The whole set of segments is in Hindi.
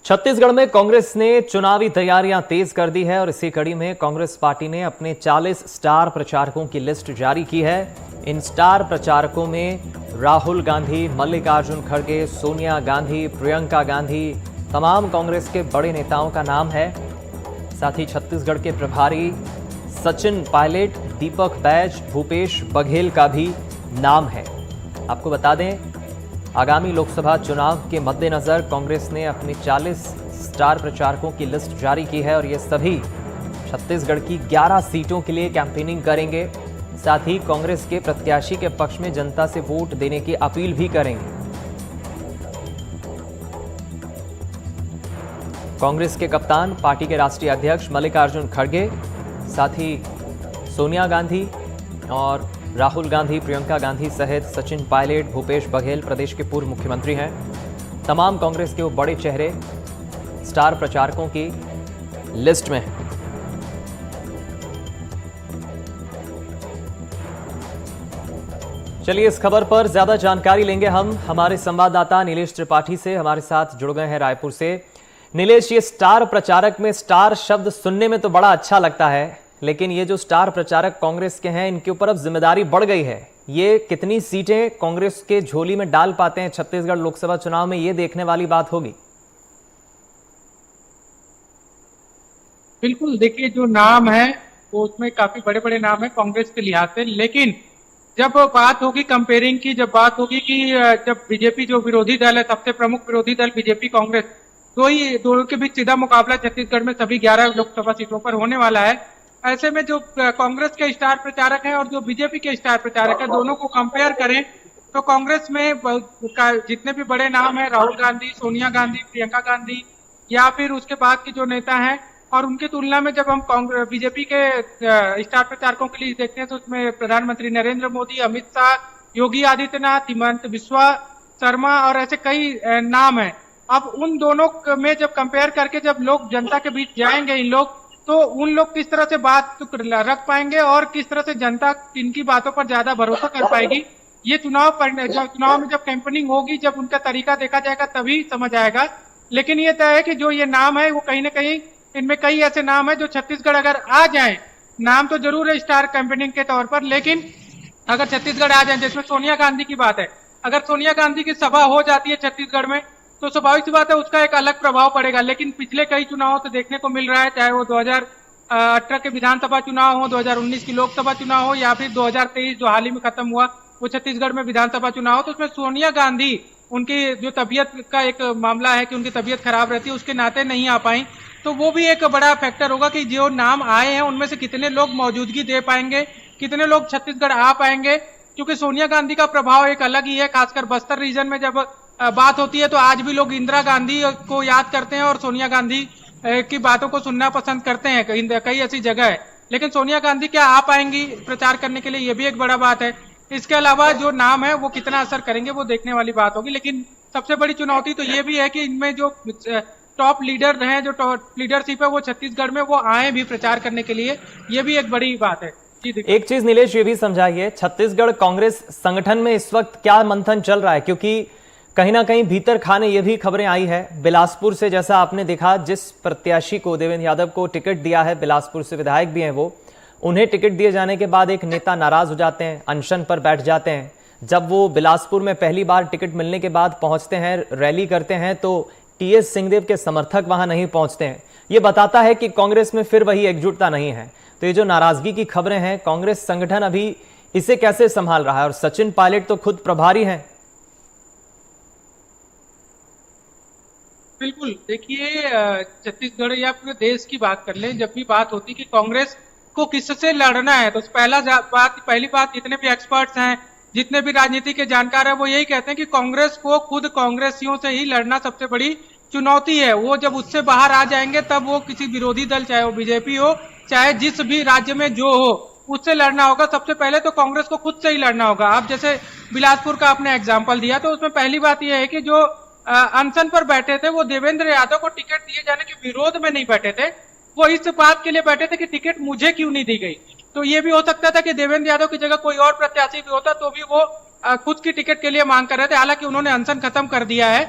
छत्तीसगढ़ में कांग्रेस ने चुनावी तैयारियां तेज कर दी है और इसी कड़ी में कांग्रेस पार्टी ने अपने 40 स्टार प्रचारकों की लिस्ट जारी की है। इन स्टार प्रचारकों में राहुल गांधी, मल्लिकार्जुन खड़गे, सोनिया गांधी, प्रियंका गांधी, तमाम कांग्रेस के बड़े नेताओं का नाम है। साथ ही छत्तीसगढ़ के प्रभारी सचिन पायलट, दीपक बैज, भूपेश बघेल का भी नाम है। आपको बता दें, आगामी लोकसभा चुनाव के मद्देनजर कांग्रेस ने अपने 40 स्टार प्रचारकों की लिस्ट जारी की है और ये सभी छत्तीसगढ़ की 11 सीटों के लिए कैंपेनिंग करेंगे। साथ ही कांग्रेस के प्रत्याशी के पक्ष में जनता से वोट देने की अपील भी करेंगे। कांग्रेस के कप्तान, पार्टी के राष्ट्रीय अध्यक्ष मल्लिकार्जुन खड़गे, साथ ही सोनिया गांधी और राहुल गांधी, प्रियंका गांधी सहित सचिन पायलट, भूपेश बघेल प्रदेश के पूर्व मुख्यमंत्री हैं। तमाम कांग्रेस के वो बड़े चेहरे स्टार प्रचारकों की लिस्ट में हैं। चलिए, इस खबर पर ज्यादा जानकारी लेंगे हम हमारे संवाददाता नीलेश त्रिपाठी से। हमारे साथ जुड़ गए हैं रायपुर से। नीलेश, ये स्टार प्रचारक में स्टार शब्द सुनने में तो बड़ा अच्छा लगता है, लेकिन ये जो स्टार प्रचारक कांग्रेस के हैं, इनके ऊपर अब जिम्मेदारी बढ़ गई है। ये कितनी सीटें कांग्रेस के झोली में डाल पाते हैं छत्तीसगढ़ लोकसभा चुनाव में, ये देखने वाली बात होगी। बिल्कुल, देखिए जो नाम है वो उसमें काफी बड़े बड़े नाम है कांग्रेस के लिहाज से, लेकिन जब बात होगी कंपेयरिंग की, जब बात होगी कि जब बीजेपी जो विरोधी दल है, सबसे प्रमुख विरोधी दल बीजेपी कांग्रेस, दोनों के बीच सीधा मुकाबला छत्तीसगढ़ में सभी 11 लोकसभा सीटों पर होने वाला है। ऐसे में जो कांग्रेस के स्टार प्रचारक हैं और जो बीजेपी के स्टार प्रचारक हैं, दोनों को कंपेयर करें तो कांग्रेस में जितने भी बड़े नाम हैं, राहुल गांधी, सोनिया गांधी, प्रियंका गांधी या फिर उसके बाद के जो नेता हैं, और उनकी तुलना में जब हम बीजेपी के स्टार प्रचारकों के लिए देखते हैं तो उसमें प्रधानमंत्री नरेंद्र मोदी, अमित शाह, योगी आदित्यनाथ, हिमंत बिस्वा शर्मा और ऐसे कई नाम हैं। अब उन दोनों में जब कंपेयर करके जब लोग जनता के बीच जाएंगे इन लोग, तो उन लोग किस तरह से बात रख पाएंगे और किस तरह से जनता इनकी बातों पर ज्यादा भरोसा कर पाएगी, ये चुनाव में जब कैंपेनिंग होगी, जब उनका तरीका देखा जाएगा तभी समझ आएगा। लेकिन ये तय है कि जो ये नाम है वो कहीं ना कहीं, इनमें कई ऐसे नाम है जो छत्तीसगढ़ अगर आ जाए, नाम तो जरूर है स्टार कैंपेनिंग के तौर पर, लेकिन अगर छत्तीसगढ़ आ जाए, जिसमें सोनिया गांधी की बात है, अगर सोनिया गांधी की सभा हो जाती है छत्तीसगढ़ में तो स्वाभाविक सी बात है उसका एक अलग प्रभाव पड़ेगा। लेकिन पिछले कई चुनावों से देखने को मिल रहा है, चाहे वो 2018 के विधानसभा चुनाव हो, 2019 की लोकसभा चुनाव हो या फिर 2023 जो हाल ही में खत्म हुआ वो छत्तीसगढ़ में विधानसभा चुनाव हो, तो उसमें सोनिया गांधी, उनकी जो तबीयत का एक मामला है कि उनकी तबीयत खराब रहती है, उसके नाते नहीं आ पाई, तो वो भी एक बड़ा फैक्टर होगा कि जो नाम आए हैं उनमें से कितने लोग मौजूदगी दे पाएंगे, कितने लोग छत्तीसगढ़ आ पाएंगे। क्योंकि सोनिया गांधी का प्रभाव एक अलग ही है, खासकर बस्तर रीजन में जब बात होती है तो आज भी लोग इंदिरा गांधी को याद करते हैं और सोनिया गांधी की बातों को सुनना पसंद करते हैं, कई ऐसी जगह है। लेकिन सोनिया गांधी क्या आ पाएंगी प्रचार करने के लिए, ये भी एक बड़ा बात है। इसके अलावा जो नाम है वो कितना असर करेंगे वो देखने वाली बात होगी। लेकिन सबसे बड़ी चुनौती तो ये भी है कि इनमें जो टॉप लीडर हैं, जो टॉप लीडरशिप है वो छत्तीसगढ़ में वो आए भी प्रचार करने के लिए, ये भी एक बड़ी बात है। एक चीज नीलेश ये भी समझाइए, छत्तीसगढ़ कांग्रेस संगठन में इस वक्त क्या मंथन चल रहा है? क्योंकि कहीं ना कहीं भीतर खाने ये भी खबरें आई है बिलासपुर से, जैसा आपने देखा जिस प्रत्याशी को, देवेंद्र यादव को टिकट दिया है, बिलासपुर से विधायक भी हैं वो, उन्हें टिकट दिए जाने के बाद एक नेता नाराज हो जाते हैं, अनशन पर बैठ जाते हैं। जब वो बिलासपुर में पहली बार टिकट मिलने के बाद पहुंचते हैं, रैली करते हैं, तो टीएस सिंहदेव के समर्थक वहां नहीं पहुंचते हैं। ये बताता है कि कांग्रेस में फिर वही एकजुटता नहीं है। तो ये जो नाराजगी की खबरें हैं, कांग्रेस संगठन अभी इसे कैसे संभाल रहा है? और सचिन पायलट तो खुद प्रभारी हैं। बिल्कुल, देखिए छत्तीसगढ़ या पूरे देश की बात कर लें, जब भी बात होती है कि कांग्रेस को किससे लड़ना है, तो पहली बात जितने भी एक्सपर्ट्स हैं, जितने भी राजनीति के जानकार हैं, वो यही कहते हैं कि कांग्रेस को खुद कांग्रेसियों से ही लड़ना सबसे बड़ी चुनौती है। वो जब उससे बाहर आ जाएंगे तब वो किसी विरोधी दल, चाहे वो बीजेपी हो, चाहे जिस भी राज्य में जो हो, उससे लड़ना होगा। सबसे पहले तो कांग्रेस को खुद से ही लड़ना होगा। आप जैसे बिलासपुर का आपने एग्जाम्पल दिया, तो उसमें पहली बात यह है कि जो अनशन पर बैठे थे वो देवेंद्र यादव को टिकट दिए जाने के विरोध में नहीं बैठे थे, वो इस बात के लिए बैठे थे कि टिकट मुझे क्यों नहीं दी गई। तो ये भी हो सकता था कि देवेंद्र यादव की जगह कोई और प्रत्याशी भी होता तो भी वो खुद की टिकट के लिए मांग कर रहे थे। हालांकि उन्होंने अनशन खत्म कर दिया है,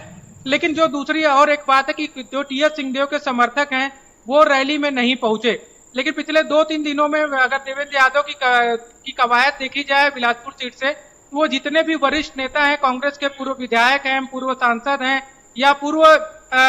लेकिन जो दूसरी और एक बात है कि जो टीएस सिंहदेव के समर्थक हैं वो रैली में नहीं पहुंचे। लेकिन पिछले 2-3 दिनों में अगर देवेंद्र यादव की कवायद देखी जाए बिलासपुर सीट से, वो जितने भी वरिष्ठ नेता हैं, कांग्रेस के पूर्व विधायक हैं, पूर्व सांसद हैं या पूर्व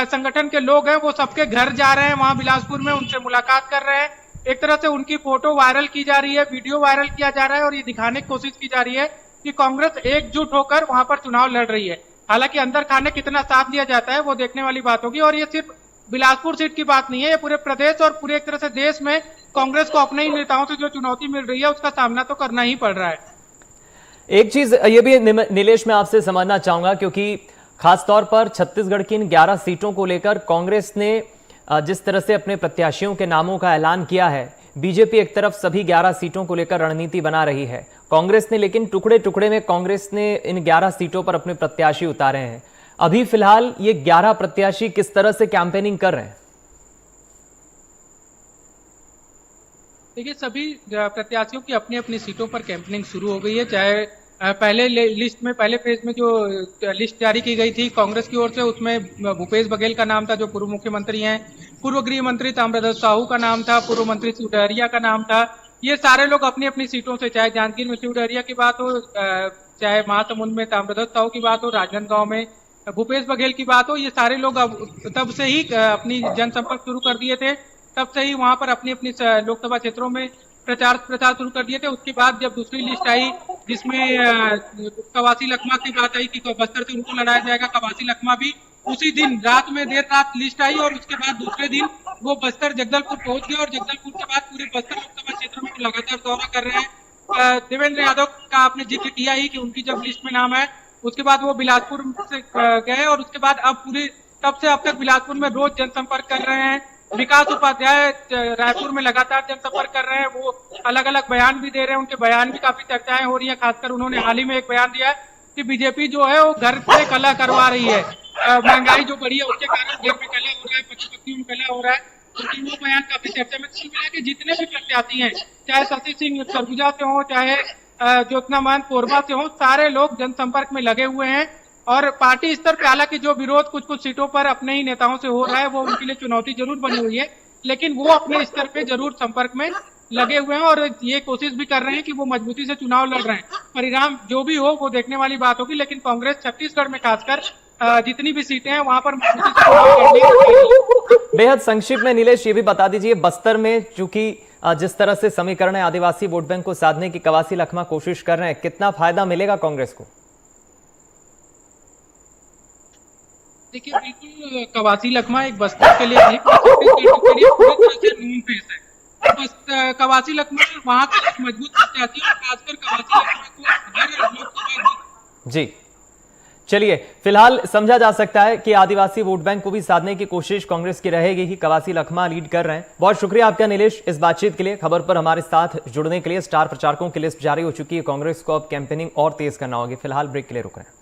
संगठन के लोग हैं, वो सबके घर जा रहे हैं वहां बिलासपुर में, उनसे मुलाकात कर रहे हैं। एक तरह से उनकी फोटो वायरल की जा रही है, वीडियो वायरल किया जा रहा है और ये दिखाने की कोशिश की जा रही है कि कांग्रेस एकजुट होकर वहां पर चुनाव लड़ रही है। हालांकि अंदर खाने कितना साथ दिया जाता है वो देखने वाली बात होगी। और ये सिर्फ बिलासपुर सीट की बात नहीं है, ये पूरे प्रदेश और पूरे एक तरह से देश में कांग्रेस को अपने ही नेताओं से जो चुनौती मिल रही है उसका सामना तो करना ही पड़ रहा है। एक चीज ये भी नीलेश मैं आपसे समझना चाहूंगा, क्योंकि खासतौर पर छत्तीसगढ़ की इन 11 सीटों को लेकर कांग्रेस ने जिस तरह से अपने प्रत्याशियों के नामों का ऐलान किया है, बीजेपी एक तरफ सभी 11 सीटों को लेकर रणनीति बना रही है, कांग्रेस ने लेकिन टुकड़े टुकड़े में कांग्रेस ने इन 11 सीटों पर अपने प्रत्याशी उतारे हैं। अभी फिलहाल ये 11 प्रत्याशी किस तरह से कैंपेनिंग कर रहे हैं? देखिए, सभी प्रत्याशियों की अपनी अपनी सीटों पर कैंपेनिंग शुरू हो गई है। चाहे पहले लिस्ट में, पहले फेज में जो लिस्ट जारी की गई थी कांग्रेस की ओर से, उसमें भूपेश बघेल का नाम था जो पूर्व मुख्यमंत्री हैं, पूर्व गृह मंत्री ताम्रध्वज साहू का नाम था, पूर्व मंत्री शिव डहरिया का नाम था। ये सारे लोग अपनी अपनी सीटों से, चाहे जांजगीर में शिव डहरिया की बात हो, चाहे महासमुंद में ताम्रध्वज साहू की बात हो, राजनांदगांव में भूपेश बघेल की बात हो, ये सारे लोग अब तब से ही अपनी जनसंपर्क शुरू कर दिए थे, तब से ही वहां पर अपनी अपनी लोकसभा क्षेत्रों में प्रचार शुरू कर दिए थे। उसके बाद जब दूसरी लिस्ट आई जिसमें कवासी लखमा की बात आई कि बस्तर से उनको लड़ाया जाएगा, कवासी लखमा भी उसी दिन रात में देर रात लिस्ट आई और उसके बाद दूसरे दिन वो बस्तर जगदलपुर पहुंच गए और जगदलपुर के बाद पूरे बस्तर लोकसभा क्षेत्र में लगातार दौरा कर रहे हैं। देवेंद्र यादव का आपने जिक्र किया ही कि उनकी जब लिस्ट में नाम है उसके बाद वो बिलासपुर से गए और उसके बाद अब पूरी तब से अब तक बिलासपुर में रोज जनसंपर्क कर रहे हैं। विकास उपाध्याय रायपुर में लगातार जनसंपर्क कर रहे हैं, वो अलग अलग बयान भी दे रहे हैं, उनके बयान भी काफी चर्चाएं हो रही है। खासकर उन्होंने हाल ही में एक बयान दिया है कि बीजेपी जो है वो घर से कलह करवा रही है, महंगाई जो बढ़ी है उसके कारण घर में कलह हो रहा है, पति पत्नी में कलह हो रहा है। क्योंकि वो बयान काफी चर्चा में मिला कि जितने भी प्रत्याशी हैं, चाहे शशि सिंह सरगुजा से हो, चाहे ज्योत्सना कोरबा से हो, सारे लोग जनसंपर्क में लगे हुए हैं। और पार्टी स्तर पे हालांकि जो विरोध कुछ कुछ सीटों पर अपने ही नेताओं से हो रहा है वो उनके लिए चुनौती जरूर बनी हुई है, लेकिन वो अपने स्तर पे जरूर संपर्क में लगे हुए हैं और ये कोशिश भी कर रहे हैं कि वो मजबूती से चुनाव लड़ रहे हैं। परिणाम जो भी हो वो देखने वाली बात होगी, लेकिन कांग्रेस छत्तीसगढ़ में खासकर जितनी भी सीटें हैं वहां पर मजबूती से चुनाव लड़ने। बेहद संक्षिप्त में नीलेश ये भी बता दीजिए, बस्तर में चूंकि जिस तरह से समीकरण है आदिवासी वोट बैंक को साधने की कवासी लखमा कोशिश कर रहे हैं, कितना फायदा मिलेगा कांग्रेस को? देखिए, बिल्कुल कवासी लखमा एक बस्तर के लिए नहीं, छत्तीसगढ़ के लिए पूरी तरह से नून फेस है। बस कवासी लखमा वहां का एक मजबूत प्रत्याशी और खासकर कवासी लखमा को हर लोकसभा। जी चलिए, फिलहाल समझा जा सकता है कि आदिवासी वोट बैंक को भी साधने की कोशिश कांग्रेस की रहेगी कि कवासी लखमा लीड कर रहे हैं। बहुत शुक्रिया आपका नीलेश इस बातचीत के लिए, खबर पर हमारे साथ जुड़ने के लिए। स्टार प्रचारकों की लिस्ट जारी हो चुकी है, कांग्रेस को अब कैंपेनिंग और तेज करना होगी। फिलहाल ब्रेक के लिए रुक रहे हैं।